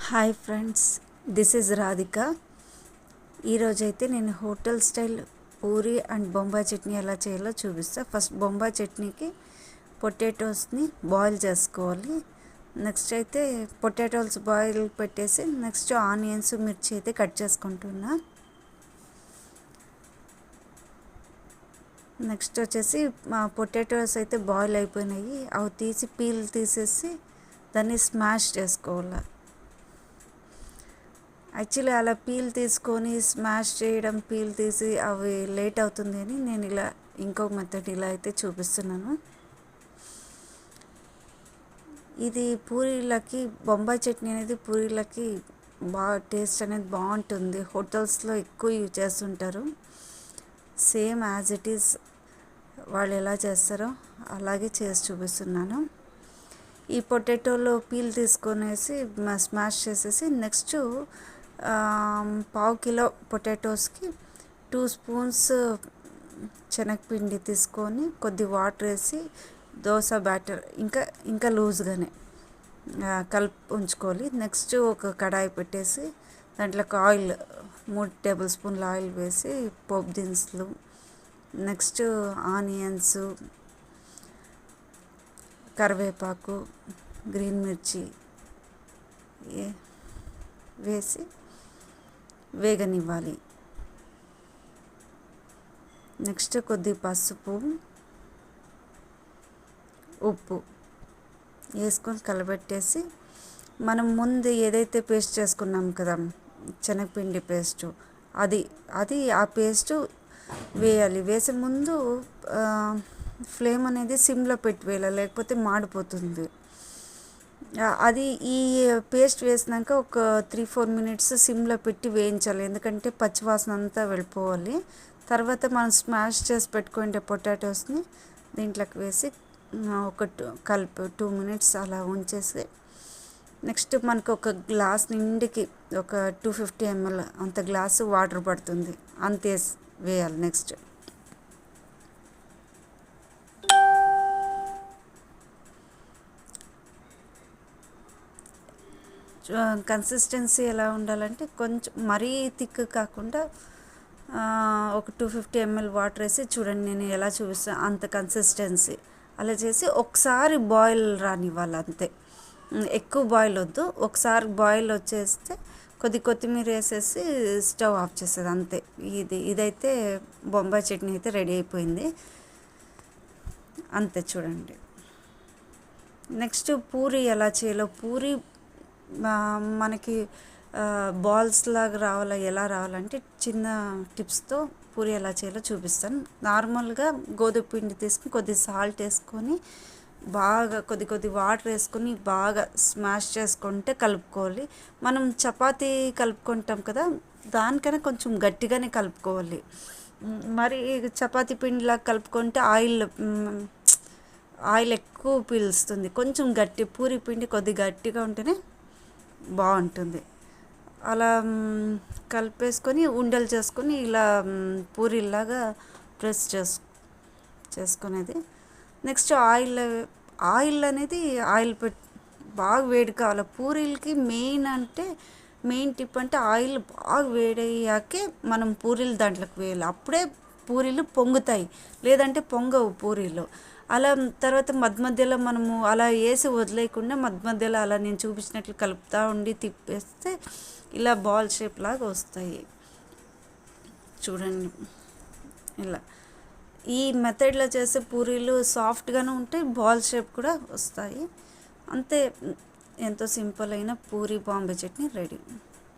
Hi friends, this is Radhika. ఈరోజైతే నేను hotel style puri and Bombay chutney ఎలా చేయాలో చూపిస్తాను. ఫస్ట్ బొంబాయి చట్నీకి పొటాటోస్ని బాయిల్ చేసుకోవాలి. నెక్స్ట్ అయితే పొటాటోస్ బాయిల్ పెట్టేసి నెక్స్ట్ ఆనియన్స్ మిర్చి అయితే కట్ చేసుకుంటున్నా. నెక్స్ట్ వచ్చేసి మా పొటాటోస్ అయితే బాయిల్ అయిపోయినాయి. అవి తీసి పీల్ తీసేసి దాన్ని స్మాష్ చేసుకోవాలి. యాక్చువల్లీ అలా పీల్ తీసుకొని స్మాష్ చేయడం, పీల్ తీసి అవి లేట్ అవుతుంది అని నేను ఇలా ఇంకొక మెథడ్ ఇలా అయితే చూపిస్తున్నాను. ఇది పూరీలకి బొంబాయి చట్నీ అనేది పూరీలకి బాగా టేస్ట్ అనేది బాగుంటుంది. హోటల్స్లో ఎక్కువ యూజ్ చేస్తుంటారు. సేమ్ యాజ్ ఇట్ ఈస్ వాళ్ళు ఎలా చేస్తారో అలాగే చేసి చూపిస్తున్నాను. ఈ పొటాటోలో పీల్ తీసుకొనేసి స్మాష్ చేసేసి నెక్స్ట్ పావు కిలో పొటాటోస్కి 2 స్పూన్స్ శనగపిండి తీసుకొని కొద్ది వాటర్ వేసి దోశ బ్యాటర్ ఇంకా లూజ్గానే కలిపి ఉంచుకోవాలి. నెక్స్ట్ ఒక కడాయి పెట్టేసి దాంట్లోకి ఆయిల్ 3 టేబుల్ స్పూన్ల ఆయిల్ వేసి పోపు దినుసులు, నెక్స్ట్ ఆనియన్స్, కరివేపాకు, గ్రీన్ మిర్చి వేసి వేగనివ్వాలి. నెక్స్ట్ కొద్ది పసుపు, ఉప్పు వేసుకొని కలబెట్టేసి మనం ముందు ఏదైతే పేస్ట్ చేసుకున్నాం కదా శనగపిండి పేస్టు, అది ఆ పేస్టు వేయాలి. వేసే ముందు ఫ్లేమ్ అనేది సిమ్లో పెట్టి వేయాలి, లేకపోతే మాడిపోతుంది. అది ఈ పేస్ట్ వేసినాక ఒక 3-4 మినిట్స్ సిమ్లో పెట్టి వేయించాలి, ఎందుకంటే పచ్చివాసన అంతా వెళ్ళిపోవాలి. తర్వాత మనం స్మాష్ చేసి పెట్టుకుంటే పొటాటోస్ని దీంట్లోకి వేసి ఒక కలిపి 2 మినిట్స్ అలా ఉంచేసి నెక్స్ట్ మనకు ఒక గ్లాస్ నిండికి ఒక 250 ml అంత గ్లాసు వాటర్ పడుతుంది, అంతే వేయాలి. నెక్స్ట్ కన్సిస్టెన్సీ ఎలా ఉండాలంటే కొంచెం మరీ థిక్ కాకుండా ఒక 250 ml వాటర్ వేసి చూడండి, నేను ఎలా చూపిస్తాను అంత కన్సిస్టెన్సీ అలా చేసి ఒకసారి బాయిల్ రానివ్వాలి అంతే. ఎక్కువ బాయిల్ వద్దు, ఒకసారి బాయిల్ వచ్చేస్తే కొత్తిమీర వేసేసి స్టవ్ ఆఫ్ చేసేది అంతే. ఇదైతే బొంబాయి చట్నీ అయితే రెడీ అయిపోయింది అంతే. చూడండి నెక్స్ట్ పూరి ఎలా చేయాలో, పూరి మనకి బాల్స్ లాగా ఎలా రావాలంటే చిన్న టిప్స్తో పూరి ఎలా చేయాలో చూపిస్తాను. నార్మల్గా గోధుమ పిండి తీసుకుని కొద్ది సాల్ట్ వేసుకొని బాగా కొద్ది వాటర్ వేసుకొని బాగా స్మాష్ చేసుకుంటే కలుపుకోవాలి. మనం చపాతీ కలుపుకుంటాం కదా, దానికైనా కొంచెం గట్టిగానే కలుపుకోవాలి. మరి చపాతీ పిండిలాగా కలుపుకుంటే ఆయిల్ ఎక్కువ పీలుస్తుంది. కొంచెం పూరి పిండి కొద్ది గట్టిగా ఉంటేనే బాగుంటుంది. అలా కలిపేసుకొని ఉండలు చేసుకొని ఇలా పూరీలాగా ప్రెస్ చేసుకునేది. నెక్స్ట్ ఆయిల్ అనేది బాగా వేడి కావాలి పూరీలకి. మెయిన్ టిప్ అంటే ఆయిల్ బాగా వేడయ్యాకే మనం పూరీలు దాంట్లోకి వేయాలి, అప్పుడే పూరీలు పొంగుతాయి, లేదంటే పొంగవు పూరీలు. అలా తర్వాత మధ్యలో మనము అలా వేసి వదిలేయకుండా మధ్యలో అలా నేను చూపించినట్లు కలుపుతూ ఉండి తిప్పేస్తే ఇలా బాల్ షేప్ లాగా వస్తాయి. చూడండి ఇలా ఈ మెథడ్లో చేసే పూరీలు సాఫ్ట్గానే ఉంటాయి, బాల్ షేప్ కూడా వస్తాయి. అంతే, ఎంతో సింపుల్ అయిన పూరి బాంబే చట్నీ రెడీ.